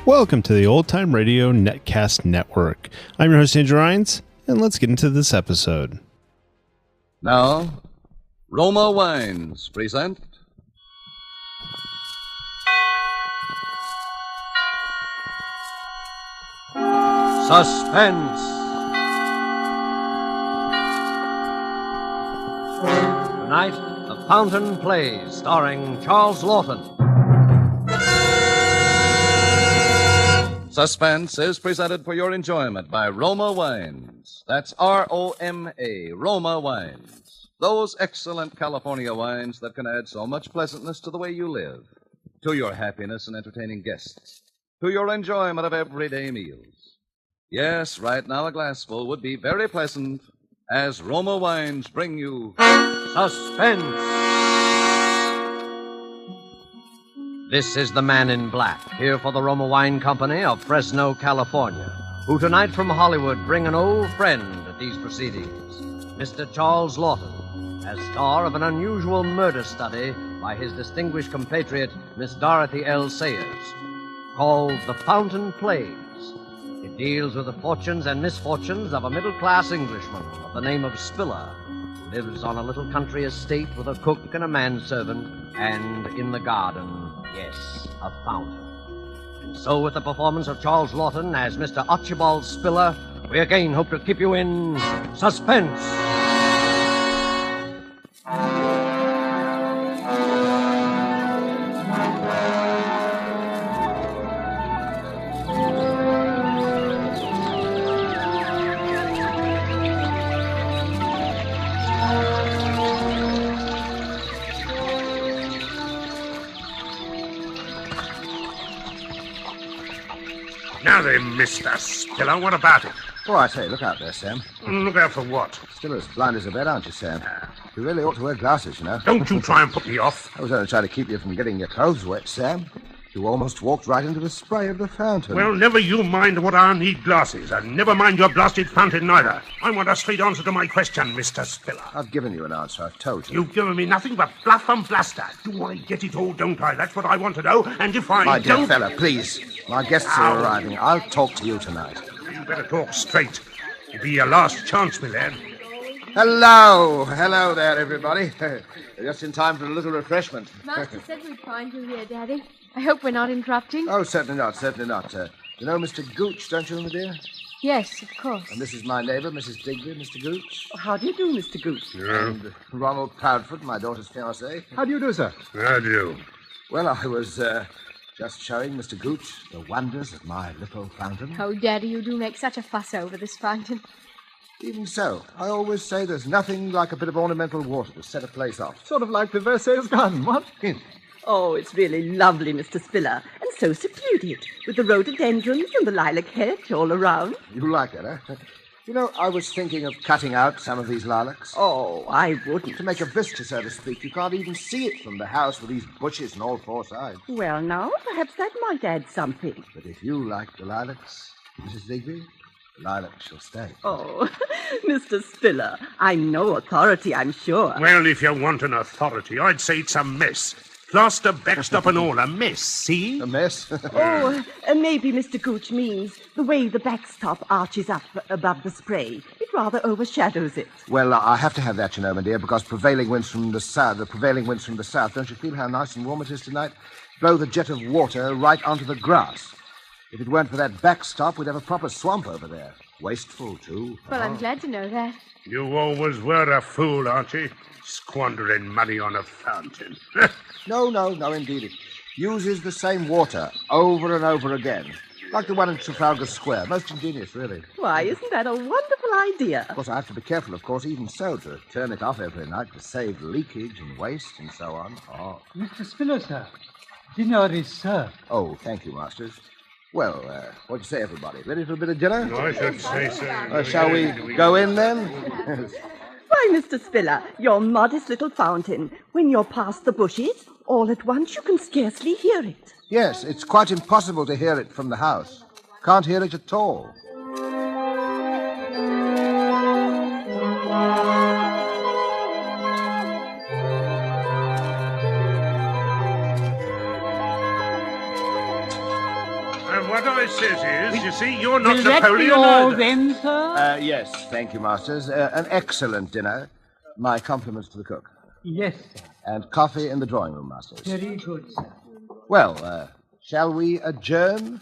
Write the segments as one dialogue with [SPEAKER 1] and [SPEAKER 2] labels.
[SPEAKER 1] Welcome to the Old Time Radio Netcast Network. I'm your host, Andrew Rhynes, and let's get into this episode.
[SPEAKER 2] Now, Roma Wines present Suspense. Tonight, The Fountain Plays, starring Charles Lawton. Suspense is presented for your enjoyment by Roma Wines. That's R-O-M-A, Roma Wines. Those excellent California wines that can add so much pleasantness to the way you live, to your happiness in entertaining guests, to your enjoyment of everyday meals. Yes, right now a glassful would be very pleasant as Roma Wines bring you Suspense. This is the Man in Black, here for the Roma Wine Company of Fresno, California, who tonight from Hollywood bring an old friend at these proceedings, Mr. Charles Lawton, as star of an unusual murder study by his distinguished compatriot, Miss Dorothy L. Sayers, called The Fountain Plays. It deals with the fortunes and misfortunes of a middle-class Englishman of the name of Spiller, who lives on a little country estate with a cook and a manservant, and in the garden, yes, a fountain. And so with the performance of Charles Lawton as Mr. Archibald Spiller, we again hope to keep you in suspense.
[SPEAKER 3] Now then, Mr. Spiller, what about it?
[SPEAKER 4] Oh, I say, look out there, Sam.
[SPEAKER 3] Look out for what?
[SPEAKER 4] Still as blind as a bat, aren't you, Sam? You really ought to wear glasses, you know.
[SPEAKER 3] Don't you try and put me off.
[SPEAKER 4] I was only trying to keep you from getting your clothes wet, Sam. You almost walked right into the spray of the fountain.
[SPEAKER 3] Well, never you mind what I need glasses, and never mind your blasted fountain neither. I want a straight answer to my question, Mr. Spiller.
[SPEAKER 4] I've given you an answer, I've told you.
[SPEAKER 3] You've given me nothing but bluff and bluster. Do I get it all, don't I? That's what I want to know, and if I
[SPEAKER 4] My dear
[SPEAKER 3] don't...
[SPEAKER 4] fella, please. My guests are arriving. I'll talk to you tonight.
[SPEAKER 3] You better talk straight. It'll be your last chance, my lad.
[SPEAKER 4] Hello. Hello there, everybody. Just in time for a little refreshment.
[SPEAKER 5] Master said we'd find you here, Daddy. I hope we're not interrupting.
[SPEAKER 4] Oh, certainly not, certainly not. You know Mr. Gooch, don't you, my dear?
[SPEAKER 5] Yes, of course.
[SPEAKER 4] And this is my neighbour, Mrs. Digby, Mr. Gooch.
[SPEAKER 6] How do you do, Mr. Gooch?
[SPEAKER 3] Yeah,
[SPEAKER 4] And Ronald Proudfoot, my daughter's fiancé.
[SPEAKER 6] How do you do, sir?
[SPEAKER 3] I do.
[SPEAKER 4] Well, I was just showing Mr. Gooch the wonders of my little fountain.
[SPEAKER 5] Oh, Daddy, you do make such a fuss over this fountain.
[SPEAKER 4] Even so, I always say there's nothing like a bit of ornamental water to set a place off.
[SPEAKER 6] Sort of like the Versailles garden, what?
[SPEAKER 7] Oh, it's really lovely, Mr. Spiller, and so secluded, with the rhododendrons and the lilac hedge all around.
[SPEAKER 4] You like it, eh? You know, I was thinking of cutting out some of these lilacs.
[SPEAKER 7] Oh, I wouldn't.
[SPEAKER 4] To make a vista, so to speak. You can't even see it from the house with these bushes on all four sides.
[SPEAKER 7] Well, now, perhaps that might add something.
[SPEAKER 4] But if you like the lilacs, Mrs. Digby, the lilacs shall stay.
[SPEAKER 7] Oh, Mr. Spiller, I'm no authority, I'm sure.
[SPEAKER 3] Well, if you want an authority, I'd say it's a mess. Plaster, backstop, and all a mess, see?
[SPEAKER 4] A mess?
[SPEAKER 7] Oh, maybe Mr. Gooch means the way the backstop arches up above the spray. It rather overshadows it.
[SPEAKER 4] Well, I have to have that, you know, my dear, because prevailing winds from the south, don't you feel how nice and warm it is tonight? Blow the jet of water right onto the grass. If it weren't for that backstop, we'd have a proper swamp over there. Wasteful, too.
[SPEAKER 5] Well, I'm glad to know that.
[SPEAKER 3] You always were a fool, Archie. Squandering money on a fountain.
[SPEAKER 4] No, indeed. It uses the same water over and over again. Like the one in Trafalgar Square. Most ingenious, really.
[SPEAKER 7] Why, isn't that a wonderful idea?
[SPEAKER 4] Of course, I have to be careful, of course, even so, to turn it off every night to save leakage and waste and so on. Oh,
[SPEAKER 6] Mr. Spiller, sir. Dinner is served.
[SPEAKER 4] oh thank you, Masters. Well, what do you say, everybody? Ready for a bit of dinner?
[SPEAKER 3] I should say so.
[SPEAKER 4] Shall we go in, then?
[SPEAKER 7] Why, Mr. Spiller, your modest little fountain, when you're past the bushes, all at once you can scarcely hear it.
[SPEAKER 4] Yes, it's quite impossible to hear it from the house. Can't hear it at all.
[SPEAKER 3] And what I says is, you see, you're not
[SPEAKER 6] Will that be
[SPEAKER 3] Napoleon
[SPEAKER 6] all
[SPEAKER 3] either.
[SPEAKER 6] then, sir?
[SPEAKER 4] Yes, thank you, masters. An excellent dinner. My compliments to the cook.
[SPEAKER 6] Yes, sir.
[SPEAKER 4] And coffee in the drawing room, masters.
[SPEAKER 6] Very good, sir.
[SPEAKER 4] Well, shall we adjourn?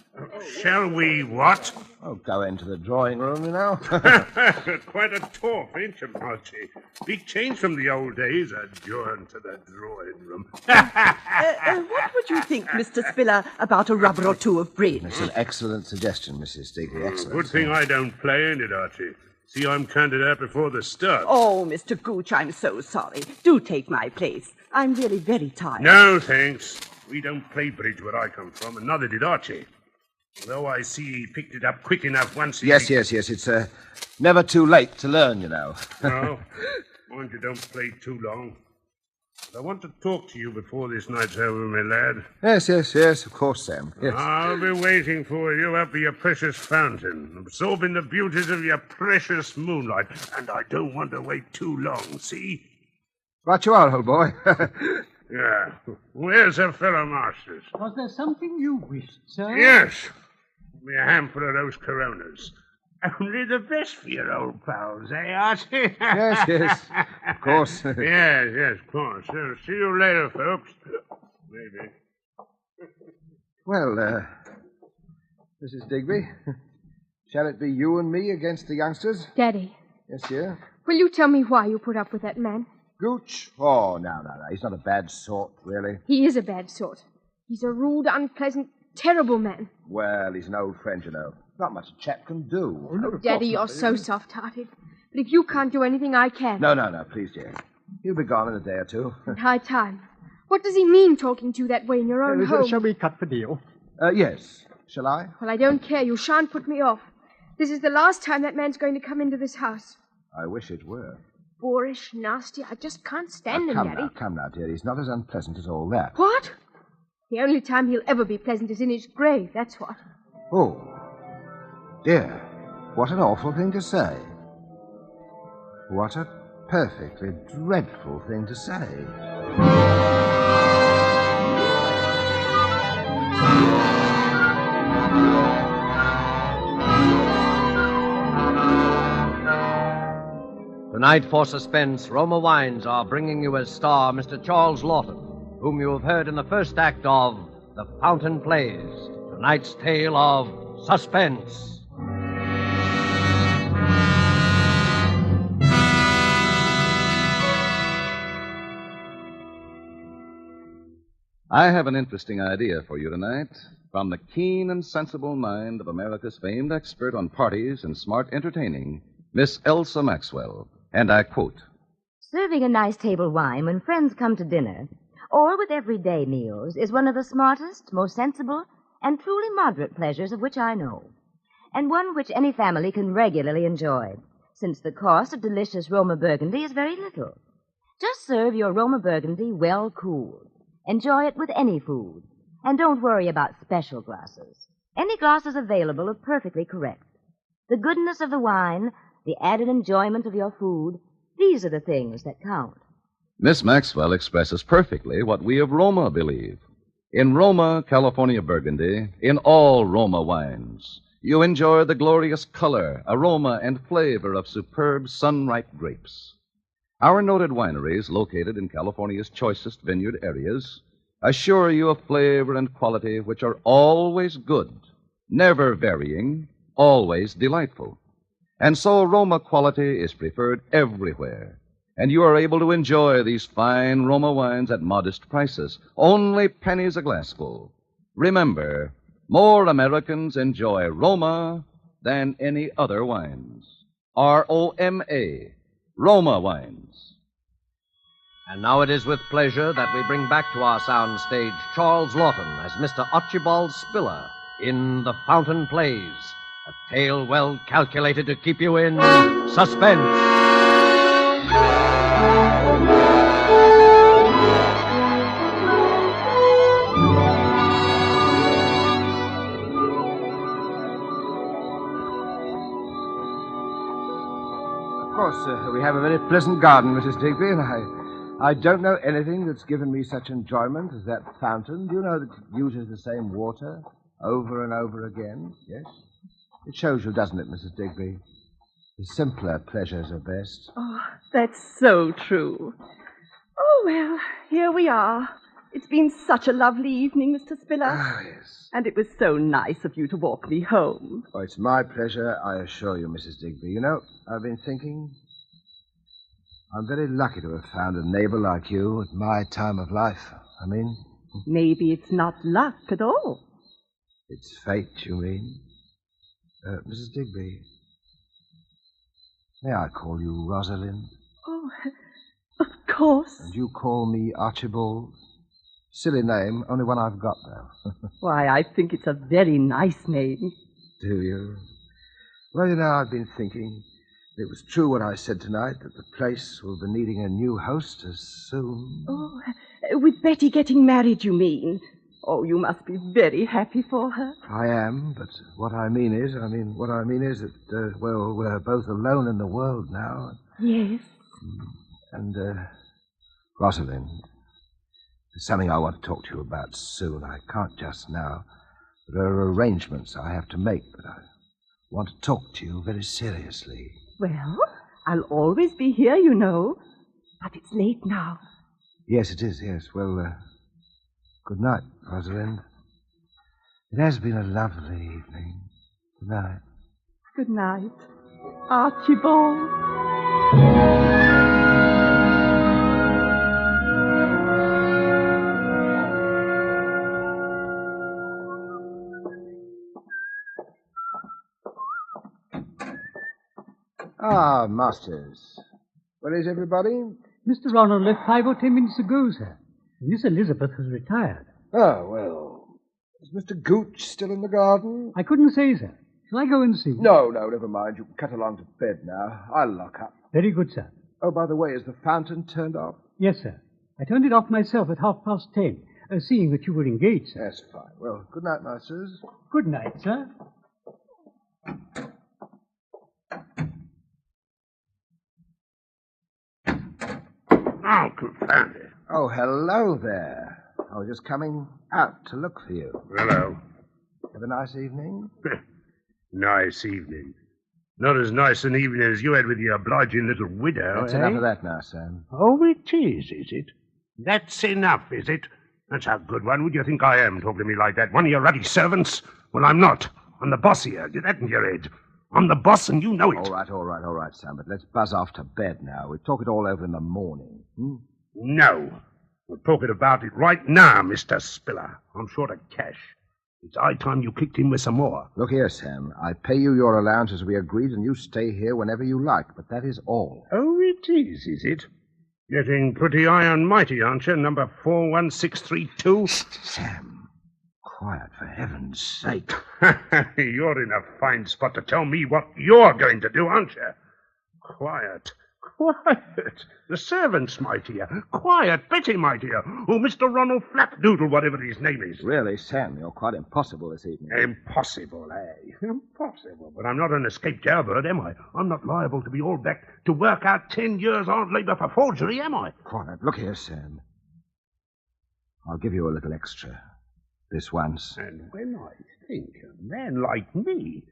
[SPEAKER 3] Shall we what?
[SPEAKER 4] Oh, go into the drawing room, you know.
[SPEAKER 3] Quite a talk, ain't you, Margie? Big change from the old days. Adjourn to the drawing room.
[SPEAKER 7] What would you think, Mr. Spiller, about a rubber or two of bridge?
[SPEAKER 4] It's an excellent suggestion, Mrs. Stigley. Excellent.
[SPEAKER 3] Good thing I don't play, ain't it, Archie? See, I'm counted out before the start.
[SPEAKER 7] Oh, Mr. Gooch, I'm so sorry. Do take my place. I'm really very tired.
[SPEAKER 3] No, thanks. We don't play bridge where I come from, and neither did Archie. Although I see he picked it up quick enough once he...
[SPEAKER 4] Yes. It's never too late to learn, you know.
[SPEAKER 3] No, mind you don't play too long. I want to talk to you before this night's over, my lad.
[SPEAKER 4] Yes, of course, Sam. Yes.
[SPEAKER 3] I'll be waiting for you up at your precious fountain, absorbing the beauties of your precious moonlight. And I don't want to wait too long, see?
[SPEAKER 4] Right you are, old boy.
[SPEAKER 3] Yeah. Where's the fellow masters?
[SPEAKER 6] Was there something you wished, sir?
[SPEAKER 3] Yes. Give me a handful of those Coronas. Only the best for your old pals, eh, Archie?
[SPEAKER 4] Yes. Of course.
[SPEAKER 3] yes, of course. See you later, folks. Maybe.
[SPEAKER 4] Well, Mrs. Digby, shall it be you and me against the youngsters?
[SPEAKER 5] Daddy,
[SPEAKER 4] Yes, dear.
[SPEAKER 5] will you tell me why you put up with that man?
[SPEAKER 4] Gooch? Oh, no. He's not a bad sort, really.
[SPEAKER 5] He is a bad sort. He's a rude, unpleasant, terrible man.
[SPEAKER 4] Well, he's an old friend, you know. Not much a chap can do.
[SPEAKER 5] Daddy, you're so soft-hearted. But if you can't do anything, I can.
[SPEAKER 4] No, please, dear. He'll be gone in a day or two.
[SPEAKER 5] And high time. What does he mean talking to you that way in your own home?
[SPEAKER 6] Shall we cut the deal?
[SPEAKER 4] Yes. Shall I?
[SPEAKER 5] Well, I don't care. You shan't put me off. This is the last time that man's going to come into this house.
[SPEAKER 4] I wish it were.
[SPEAKER 5] Boorish, nasty. I just can't stand him, Daddy.
[SPEAKER 4] Come now, dear. He's not as unpleasant as all that.
[SPEAKER 5] What? The only time he'll ever be pleasant is in his grave, that's what.
[SPEAKER 4] Oh, dear. What an awful thing to say. What a perfectly dreadful thing to say.
[SPEAKER 2] Tonight for Suspense, Roma Wines are bringing you as star Mr. Charles Lawton, whom you have heard in the first act of The Fountain Plays, tonight's tale of suspense.
[SPEAKER 8] I have an interesting idea for you tonight from the keen and sensible mind of America's famed expert on parties and smart entertaining, Miss Elsa Maxwell. And I quote,
[SPEAKER 9] Serving a nice table wine when friends come to dinner, or with everyday meals, is one of the smartest, most sensible, and truly moderate pleasures of which I know, and one which any family can regularly enjoy, since the cost of delicious Roma Burgundy is very little. Just serve your Roma Burgundy well cooled. Enjoy it with any food, and don't worry about special glasses. Any glasses available are perfectly correct. The goodness of the wine, the added enjoyment of your food, these are the things that count.
[SPEAKER 8] Miss Maxwell expresses perfectly what we of Roma believe. In Roma, California Burgundy, in all Roma wines, you enjoy the glorious color, aroma, and flavor of superb sun-ripe grapes. Our noted wineries, located in California's choicest vineyard areas, assure you of flavor and quality which are always good, never varying, always delightful. And so Roma quality is preferred everywhere, and you are able to enjoy these fine Roma wines at modest prices, only pennies a glassful. Remember, more Americans enjoy Roma than any other wines. R-O-M-A, Roma wines.
[SPEAKER 2] And now it is with pleasure that we bring back to our sound stage Charles Lawton as Mr. Archibald Spiller in The Fountain Plays, a tale well calculated to keep you in suspense.
[SPEAKER 4] Of course, we have a very pleasant garden, Mrs. Digby, and I don't know anything that's given me such enjoyment as that fountain. Do you know that it uses the same water over and over again, yes? It shows you, doesn't it, Mrs. Digby? The simpler pleasures are best.
[SPEAKER 7] Oh, that's so true. Oh, well, here we are. It's been such a lovely evening, Mr. Spiller.
[SPEAKER 4] Ah, yes.
[SPEAKER 7] And it was so nice of you to walk me home.
[SPEAKER 4] Oh, it's my pleasure, I assure you, Mrs. Digby. You know, I've been thinking. I'm very lucky to have found a neighbor like you at my time of life. I mean,
[SPEAKER 7] Maybe it's not luck at all.
[SPEAKER 4] it's fate, you mean? Mrs. Digby, may I call you Rosalind?
[SPEAKER 7] Oh, of course.
[SPEAKER 4] And you call me Archibald? Silly name, only one I've got, though.
[SPEAKER 7] Why, I think it's a very nice name.
[SPEAKER 4] Do you? Well, you know, I've been thinking. It was true what I said tonight, that the place will be needing a new hostess soon.
[SPEAKER 7] Oh, with Betty getting married, you mean? Oh, you must be very happy for her.
[SPEAKER 4] I am, but what I mean is that, well, we're both alone in the world now.
[SPEAKER 7] Yes.
[SPEAKER 4] And, Rosalind, there's something I want to talk to you about soon. I can't just now. There are arrangements I have to make, but I want to talk to you very seriously.
[SPEAKER 7] Well, I'll always be here, you know. But it's late now.
[SPEAKER 4] Yes, it is, yes. Well, good night, Rosalind. It has been a lovely evening. Good night.
[SPEAKER 7] Good night, Archibald.
[SPEAKER 4] Ah, Masters. Where is everybody?
[SPEAKER 6] Mr. Ronald left 5 or 10 minutes ago, sir. Miss Elizabeth has retired.
[SPEAKER 4] Oh, well. Is Mr. Gooch still in the garden?
[SPEAKER 6] I couldn't say, sir. Shall I go and see?
[SPEAKER 4] No, never mind. You can cut along to bed now. I'll lock up.
[SPEAKER 6] Very good, sir.
[SPEAKER 4] Oh, by the way, is the fountain turned off?
[SPEAKER 6] Yes, sir. I turned it off myself at 10:30, seeing that you were engaged, sir.
[SPEAKER 4] That's fine. Well, good night, Masters.
[SPEAKER 6] Good night, sir.
[SPEAKER 3] Oh, confound it.
[SPEAKER 4] Oh, hello there. I was just coming out to look for you.
[SPEAKER 3] Hello.
[SPEAKER 4] Have a nice evening?
[SPEAKER 3] Nice evening. Not as nice an evening as you had with your obliging little widow,
[SPEAKER 4] That's
[SPEAKER 3] eh?
[SPEAKER 4] enough of that now, Sam.
[SPEAKER 3] Oh, it is it? That's enough, is it? That's a good one. Who do you think I am, talking to me like that? One of your ruddy servants? Well, I'm not. I'm the boss here. Get that in your head. I'm the boss, and you know it.
[SPEAKER 4] All right, Sam, but let's buzz off to bed now. We'll talk it all over in the morning.
[SPEAKER 3] No. We're talking about it right now, Mr. Spiller. I'm short of cash. It's high time you kicked in with some more.
[SPEAKER 4] Look here, Sam. I pay you your allowance as we agreed, and you stay here whenever you like, but that is all.
[SPEAKER 3] Oh, it is it? Getting pretty high and mighty, aren't you? Number 41632.
[SPEAKER 4] Sam, quiet, for heaven's sake.
[SPEAKER 3] You're in a fine spot to tell me what you're going to do, aren't you? Quiet. The servant's mightier. Quiet, Betty mightier. Oh, Mr. Ronald Flapdoodle, whatever his name is.
[SPEAKER 4] Really, Sam, you're quite impossible this evening.
[SPEAKER 3] Impossible, eh? Impossible. But I'm not an escaped jailbird, am I? I'm not liable to be all back to work out 10 years hard labor for forgery, am I?
[SPEAKER 4] Quiet. Look here, Sam. I'll give you a little extra. This once.
[SPEAKER 3] And when I think a man like me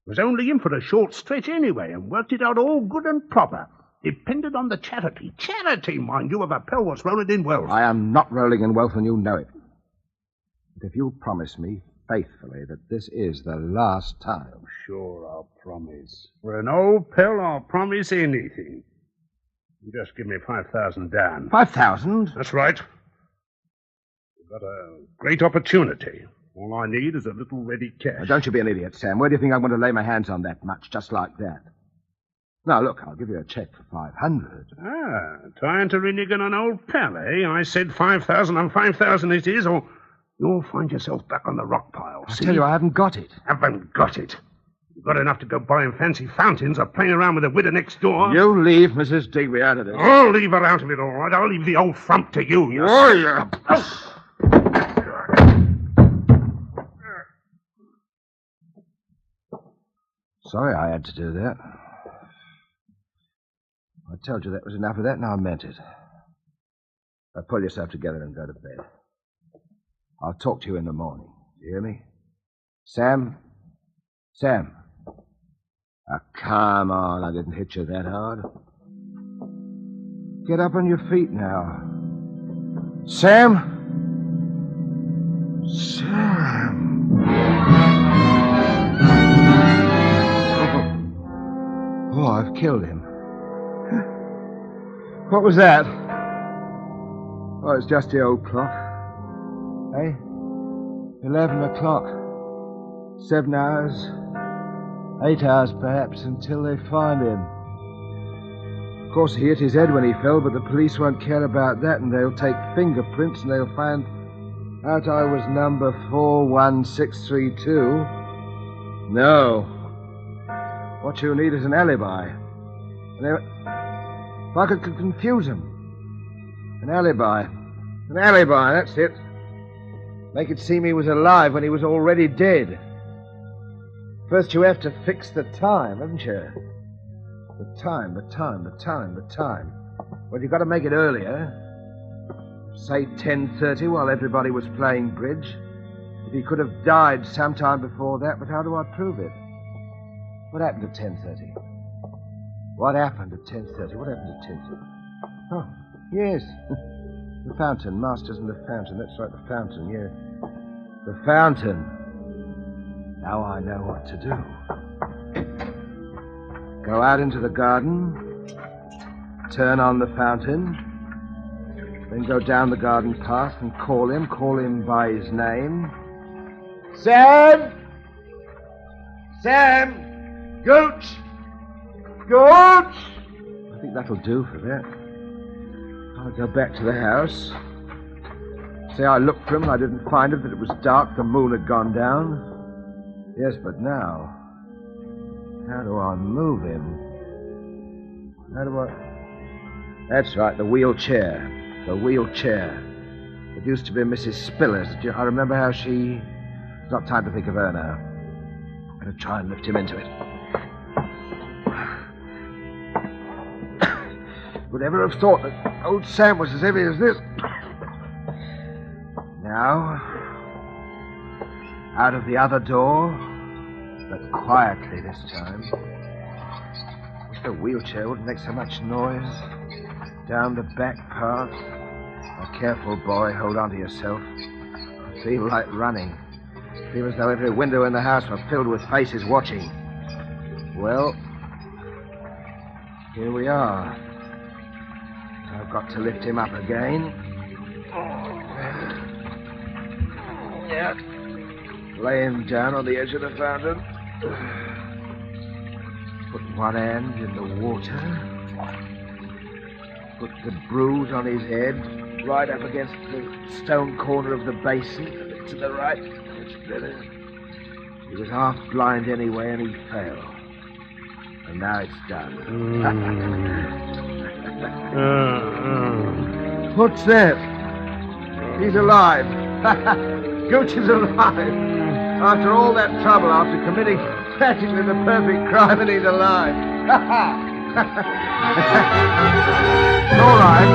[SPEAKER 3] was only in for a short stretch anyway and worked it out all good and proper, depended on the charity. Charity, mind you, of a pal was rolling in wealth.
[SPEAKER 4] I am not rolling in wealth, and you know it. But if you'll promise me faithfully that this is the last time.
[SPEAKER 3] Sure, I'll promise. For an old pal, I'll promise anything. You just give me 5,000 down.
[SPEAKER 4] 5,000?
[SPEAKER 3] That's right. You've got a great opportunity. All I need is a little ready cash.
[SPEAKER 4] Now, don't you be an idiot, Sam. Where do you think I'm going to lay my hands on that much, just like that? Now, look, I'll give you a check for 500.
[SPEAKER 3] Ah, trying to renege on an old pal, eh? I said 5,000 and 5,000 it is, or you'll find yourself back on the rock pile.
[SPEAKER 4] I tell you, I haven't got it.
[SPEAKER 3] Haven't got it. You've got enough to go buying fancy fountains or playing around with the widow next door.
[SPEAKER 4] You leave Mrs. Digby out of this.
[SPEAKER 3] I'll leave her out of it, all right. I'll leave the old frump to you.
[SPEAKER 4] Oh, yeah. Sorry I had to do that. I told you that was enough of that, and I meant it. Now pull yourself together and go to bed. I'll talk to you in the morning. Do you hear me? Sam? Sam? Ah, come on. I didn't hit you that hard. Get up on your feet now. Sam? Sam? Oh, I've killed him. What was that? Oh, it's just the old clock. Hey? 11 o'clock. 7 hours. 8 hours, perhaps, until they find him. Of course, he hit his head when he fell, but the police won't care about that, and they'll take fingerprints, and they'll find out I was number 41632. No. What you need is an alibi. If I could confuse him. An alibi. An alibi, that's it. Make it seem he was alive when he was already dead. First you have to fix the time, haven't you? The time. Well, you've got to make it earlier. Say 10:30 while everybody was playing bridge. If he could have died sometime before that, but how do I prove it? What happened at 10:30? What happened at 10:30? Oh, yes. The fountain. Masters and the fountain. That's right, the fountain, yeah. The fountain. Now I know what to do. Go out into the garden. Turn on the fountain. Then go down the garden path and call him. Call him by his name. Sam! Sam! Gooch! Gooch! I think that'll do for that. I'll go back to the house. Say I looked for him and I didn't find him, that it was dark, the moon had gone down. Yes, but now, how do I move him? How do I... That's right, the wheelchair. The wheelchair. It used to be Mrs. Spiller's. I remember how she... It's not time to think of her now. I'm going to try and lift him into it. Would ever have thought that old Sam was as heavy as this? Now, out of the other door, but quietly this time. Wish the wheelchair wouldn't make so much noise. Down the back path. Now, careful, boy. Hold on to yourself. I feel like running. I feel as though every window in the house were filled with faces watching. Well, here we are. I've got to lift him up again. Yeah. Lay him down on the edge of the fountain. Put one hand in the water. Put the bruise on his head right up against the stone corner of the basin. A bit to the right. That's better. He was half blind anyway, and he fell. And now it's done. What's that? He's alive. Gooch is alive. After all that trouble, after committing practically the perfect crime, and he's alive. It's all right.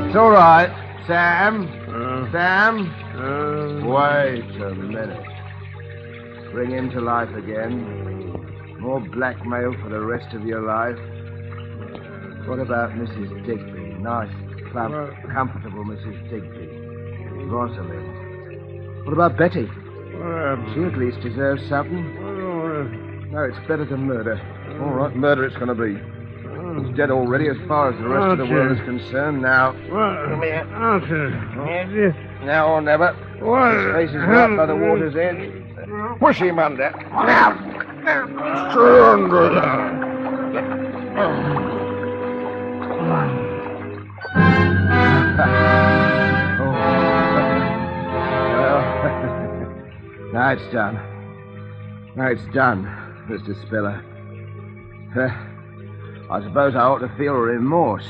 [SPEAKER 4] It's all right. Sam? Sam? Wait a minute. Bring him to life again. More blackmail for the rest of your life. What about Mrs. Digby? Nice, plump, comfortable Mrs. Digby. Rosalind. What about Betty? She at least deserves something. No, it's better than murder. All right, murder it's going to be. He's dead already as far as the rest of the world is concerned. Now, come here. Now or never. His face is right by the water's edge. Push him under. Now. Now it's done. Now it's done, Mr. Spiller. I suppose I ought to feel remorse.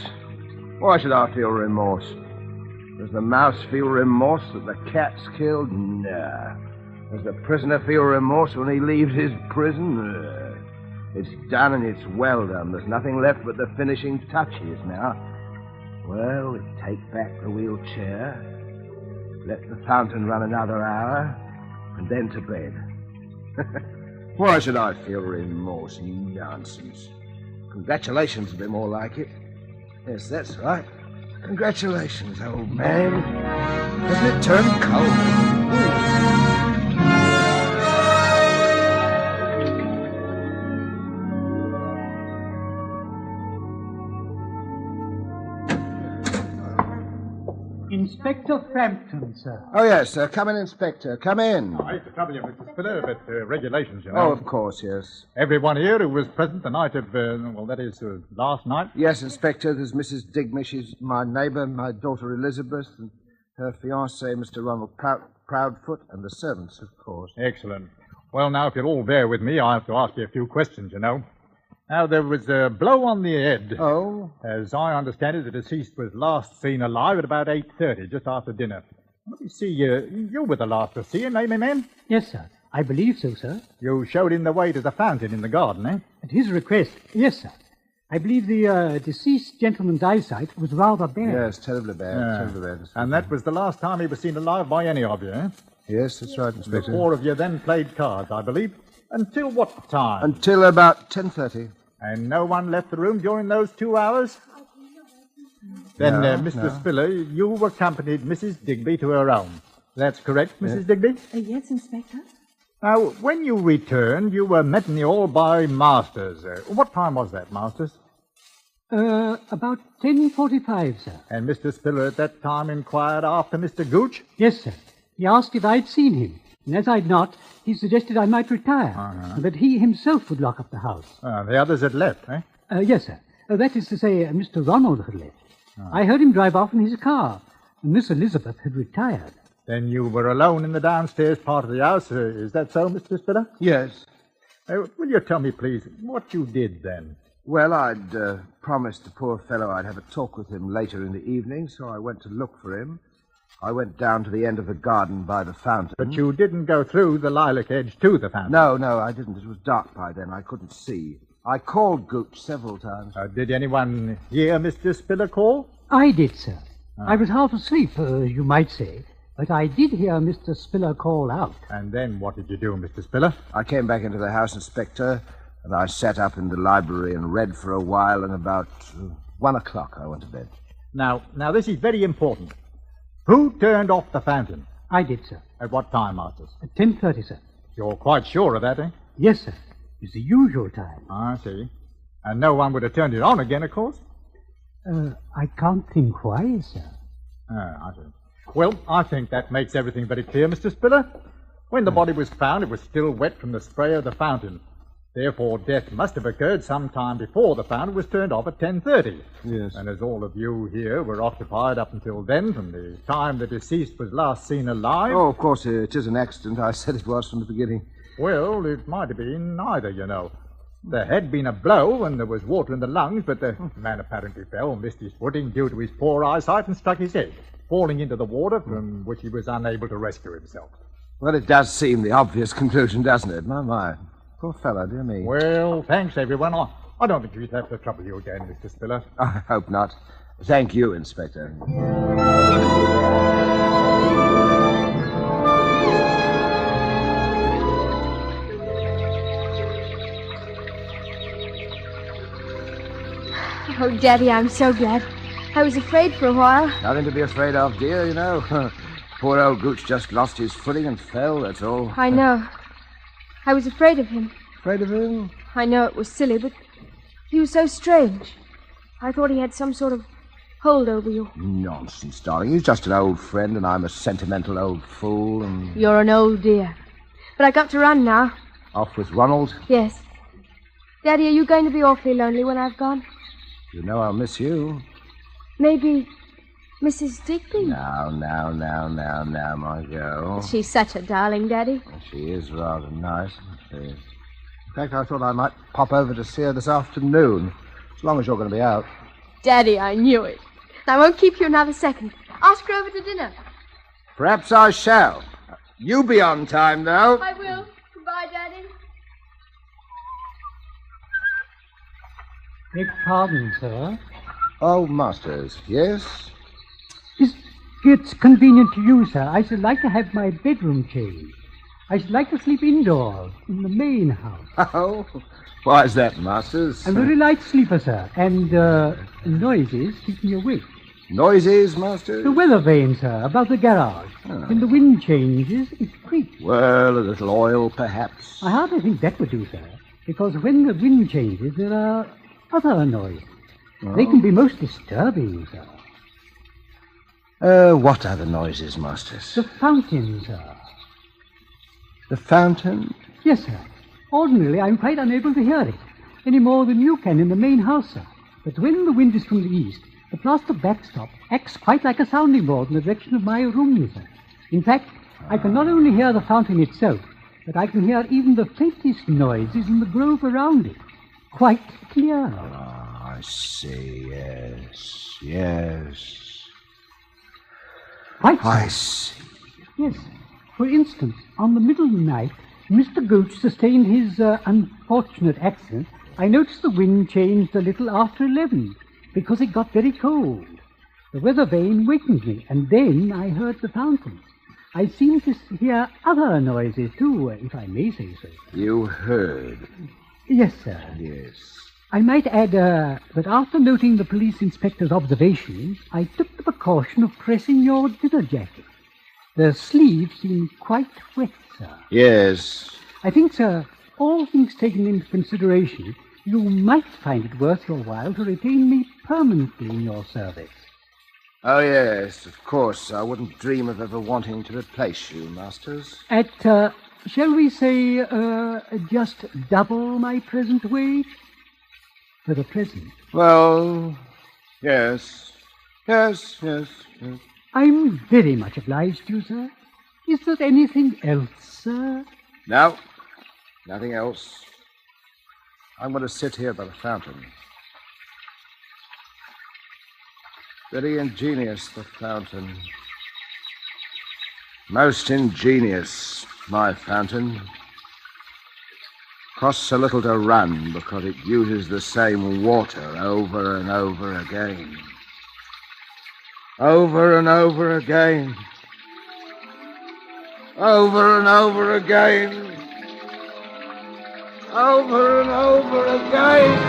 [SPEAKER 4] Why should I feel remorse? Does the mouse feel remorse that the cat's killed? Nah. Does the prisoner feel remorse when he leaves his prison? Nah. It's done and it's well done. There's nothing left but the finishing touches now. Well, we take back the wheelchair. Let the fountain run another hour. and then to bed. Why should I feel remorse? Nonsense. Congratulations would be more like it. Yes, that's right. Congratulations, old man. Doesn't it turn cold?
[SPEAKER 6] Inspector Frampton, sir.
[SPEAKER 4] Oh, yes, sir. Come in, Inspector. Come in.
[SPEAKER 10] I hate to trouble you, Mr. Spiller, but regulations, you know.
[SPEAKER 4] Oh, of course, yes.
[SPEAKER 10] Everyone here who was present the night of, last night.
[SPEAKER 4] Yes, Inspector, there's Mrs. Digby. She's my neighbour, my daughter Elizabeth, and her fiancé, Mr. Ronald Proudfoot, and the servants, of course.
[SPEAKER 10] Excellent. Well, now, if you'll all bear with me, I have to ask you a few questions, you know. Now, there was a blow on the head.
[SPEAKER 4] Oh?
[SPEAKER 10] As I understand it, the deceased was last seen alive at about 8:30, just after dinner. Let me see, you were the last to see him, eh, my man?
[SPEAKER 6] Yes, sir. I believe so, sir.
[SPEAKER 10] You showed him the way to the fountain in the garden, eh?
[SPEAKER 6] At his request, yes, sir. I believe the deceased gentleman's eyesight was rather bad.
[SPEAKER 4] Yes, terribly bad, terribly bad.
[SPEAKER 10] And that was the last time he was seen alive by any of you, eh?
[SPEAKER 4] Yes, that's right, Inspector.
[SPEAKER 10] The four of you then played cards, I believe. Until what time?
[SPEAKER 4] Until about 10:30.
[SPEAKER 10] And no one left the room during those 2 hours? Then, Mr. Spiller, you accompanied Mrs. Digby to her home. That's correct, Mrs. Digby?
[SPEAKER 7] Yes, Inspector.
[SPEAKER 10] Now, when you returned, you were met in the hall by Masters. What time was that, Masters?
[SPEAKER 6] About 10:45, sir.
[SPEAKER 10] And Mr. Spiller at that time inquired after Mr. Gooch?
[SPEAKER 6] Yes, sir. He asked if I'd seen him. And as I'd not, he suggested I might retire, and that he himself would lock up the house.
[SPEAKER 10] The others had left, eh?
[SPEAKER 6] Yes, sir. That is to say, Mr. Ronald had left. I heard him drive off in his car, and Miss Elizabeth had retired.
[SPEAKER 10] Then you were alone in the downstairs part of the house. Is that so, Mr. Spiller?
[SPEAKER 4] Yes.
[SPEAKER 10] Will you tell me, please, what you did then?
[SPEAKER 4] Well, I'd promised the poor fellow I'd have a talk with him later in the evening, so I went to look for him. I went down to the end of the garden by the fountain.
[SPEAKER 10] But you didn't go through the lilac hedge to the fountain?
[SPEAKER 4] No, I didn't. It was dark by then. I couldn't see. I called Gooch several times.
[SPEAKER 10] Did anyone hear Mr. Spiller call?
[SPEAKER 6] I did, sir. I was half asleep, you might say. But I did hear Mr. Spiller call out.
[SPEAKER 10] And then what did you do, Mr. Spiller?
[SPEAKER 4] I came back into the house, Inspector, and I sat up in the library and read for a while, and about 1 o'clock I went to bed.
[SPEAKER 10] Now, this is very important. Who turned off the fountain?
[SPEAKER 6] I did, sir.
[SPEAKER 10] At what time, Masters?
[SPEAKER 6] At 10:30, sir.
[SPEAKER 10] You're quite sure of that, eh?
[SPEAKER 6] Yes, sir. It's the usual time.
[SPEAKER 10] I see. And no one would have turned it on again, of course?
[SPEAKER 6] I can't think why, sir.
[SPEAKER 10] I see. Well, I think that makes everything very clear, Mr. Spiller. When the body was found, it was still wet from the spray of the fountain. Therefore, death must have occurred some time before the fountain was turned off at 10:30.
[SPEAKER 4] Yes.
[SPEAKER 10] And as all of you here were occupied up until then, from the time the deceased was last seen alive...
[SPEAKER 4] Oh, of course, it is an accident. I said it was from the beginning.
[SPEAKER 10] Well, it might have been neither, you know. There had been a blow and there was water in the lungs, but the man apparently fell, missed his footing due to his poor eyesight and struck his head, falling into the water from which he was unable to rescue himself.
[SPEAKER 4] Well, it does seem the obvious conclusion, doesn't it? My. Poor fellow, dear me.
[SPEAKER 10] Well, thanks, everyone. I don't think we'd have to trouble you again, Mr. Spiller.
[SPEAKER 4] I hope not. Thank you, Inspector.
[SPEAKER 5] Oh, Daddy, I'm so glad. I was afraid for a while.
[SPEAKER 4] Nothing to be afraid of, dear, you know. Poor old Gooch just lost his footing and fell, that's all.
[SPEAKER 5] I know. I was afraid of him.
[SPEAKER 4] Afraid of him?
[SPEAKER 5] I know it was silly, but he was so strange. I thought he had some sort of hold over you.
[SPEAKER 4] Nonsense, darling. He's just an old friend, and I'm a sentimental old fool, and...
[SPEAKER 5] You're an old dear. But I got to run now.
[SPEAKER 4] Off with Ronald?
[SPEAKER 5] Yes. Daddy, are you going to be awfully lonely when I've gone?
[SPEAKER 4] You know I'll miss you.
[SPEAKER 5] Maybe Mrs. Digby?
[SPEAKER 4] Now, my girl.
[SPEAKER 5] She's such a darling, Daddy.
[SPEAKER 4] She is rather nice, isn't she? In fact, I thought I might pop over to see her this afternoon, as long as you're going to be out.
[SPEAKER 5] Daddy, I knew it. I won't keep you another second. Ask her over to dinner.
[SPEAKER 4] Perhaps I shall. You be on time, though.
[SPEAKER 5] I will. Goodbye, Daddy.
[SPEAKER 6] Beg pardon, sir.
[SPEAKER 4] Oh, Masters, yes?
[SPEAKER 6] If it's convenient to you, sir, I should like to have my bedroom changed. I should like to sleep indoors, in the main house.
[SPEAKER 4] Oh, why is that, Masters?
[SPEAKER 6] I'm a very light sleeper, sir, and noises keep me awake.
[SPEAKER 4] Noises, Masters?
[SPEAKER 6] The weather vane, sir, above the garage. When the wind changes, it creaks.
[SPEAKER 4] Well, a little oil, perhaps.
[SPEAKER 6] I hardly think that would do, sir, because when the wind changes, there are other noises. Oh. They can be most disturbing, sir.
[SPEAKER 4] What other noises, Masters?
[SPEAKER 6] The fountain, sir.
[SPEAKER 4] The fountain?
[SPEAKER 6] Yes, sir. Ordinarily, I'm quite unable to hear it, any more than you can in the main house, sir. But when the wind is from the east, the plaster backstop acts quite like a sounding board in the direction of my room, sir. In fact, I can not only hear the fountain itself, but I can hear even the faintest noises in the grove around it. Quite clear.
[SPEAKER 4] Ah, I see, yes.
[SPEAKER 6] Quite so.
[SPEAKER 4] I see.
[SPEAKER 6] Yes. For instance, on the middle night, Mr. Gooch sustained his unfortunate accident. I noticed the wind changed a little after 11, because it got very cold. The weather vane wakened me, and then I heard the fountain. I seemed to hear other noises, too, if I may say so.
[SPEAKER 4] You heard?
[SPEAKER 6] Yes, sir.
[SPEAKER 4] Yes.
[SPEAKER 6] I might add that after noting the police inspector's observations, I took the precaution of pressing your dinner jacket. The sleeves seem quite wet, sir.
[SPEAKER 4] Yes.
[SPEAKER 6] I think, sir, all things taken into consideration, you might find it worth your while to retain me permanently in your service.
[SPEAKER 4] Oh, yes, of course. I wouldn't dream of ever wanting to replace you, Masters.
[SPEAKER 6] At, shall we say, just double my present wage? For the present.
[SPEAKER 4] Well, yes. Yes.
[SPEAKER 6] I'm very much obliged to you, sir. Is there anything else, sir?
[SPEAKER 4] No, nothing else. I'm going to sit here by the fountain. Very ingenious, the fountain. Most ingenious, my fountain. Costs a little to run because it uses the same water over and over again. Over and over again. Over and over again. Over and over again.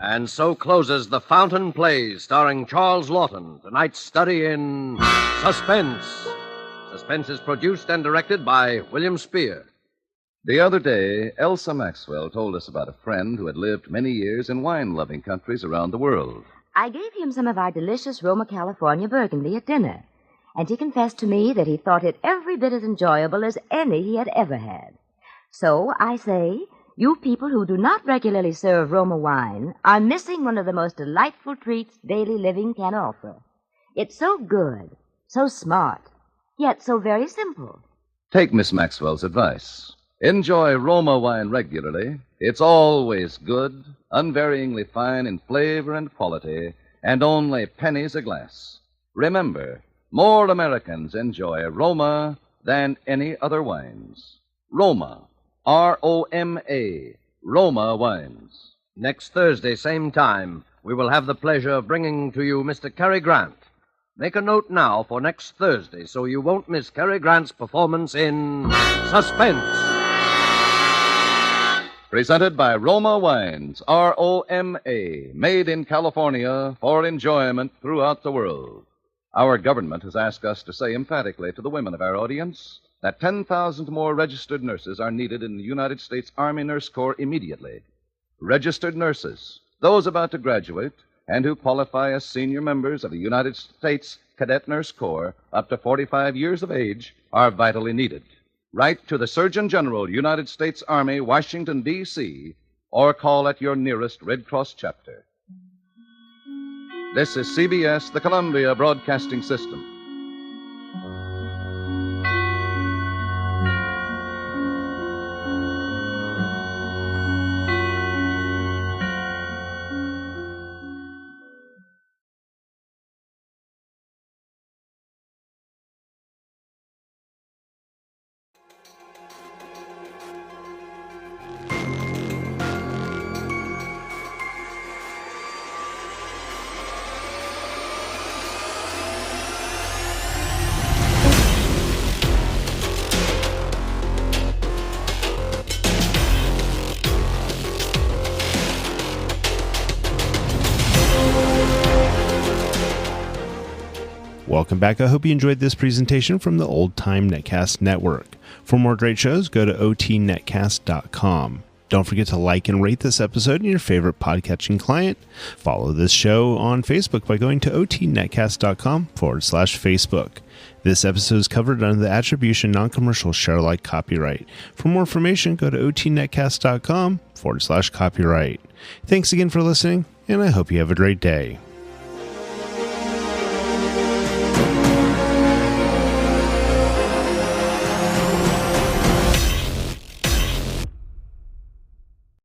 [SPEAKER 2] And so closes The Fountain Plays, starring Charles Lawton, tonight's study in Suspense. Suspense is produced and directed by William Spear.
[SPEAKER 8] The other day, Elsa Maxwell told us about a friend who had lived many years in wine-loving countries around the world.
[SPEAKER 9] I gave him some of our delicious Roma, California Burgundy at dinner, and he confessed to me that he thought it every bit as enjoyable as any he had ever had. So I say, you people who do not regularly serve Roma wine are missing one of the most delightful treats daily living can offer. It's so good, so smart, yet so very simple.
[SPEAKER 8] Take Miss Maxwell's advice. Enjoy Roma wine regularly. It's always good, unvaryingly fine in flavor and quality, and only pennies a glass. Remember, more Americans enjoy Roma than any other wines. Roma, R-O-M-A, Roma wines.
[SPEAKER 2] Next Thursday, same time, we will have the pleasure of bringing to you Mr. Cary Grant. Make a note now for next Thursday so you won't miss Cary Grant's performance in Suspense.
[SPEAKER 8] Presented by Roma Wines, R-O-M-A, made in California for enjoyment throughout the world. Our government has asked us to say emphatically to the women of our audience that 10,000 more registered nurses are needed in the United States Army Nurse Corps immediately. Registered nurses, those about to graduate and who qualify as senior members of the United States Cadet Nurse Corps up to 45 years of age, are vitally needed. Write to the Surgeon General, United States Army, Washington, D.C., or call at your nearest Red Cross chapter. This is CBS, the Columbia Broadcasting System.
[SPEAKER 1] Welcome back. I hope you enjoyed this presentation from the Old Time Netcast Network. For more great shows, go to otnetcast.com. Don't forget to like and rate this episode in your favorite podcatching client. Follow this show on Facebook by going to otnetcast.com/Facebook. This episode is covered under the Attribution Non-Commercial ShareAlike copyright. For more information, go to otnetcast.com/copyright. Thanks again for listening, and I hope you have a great day.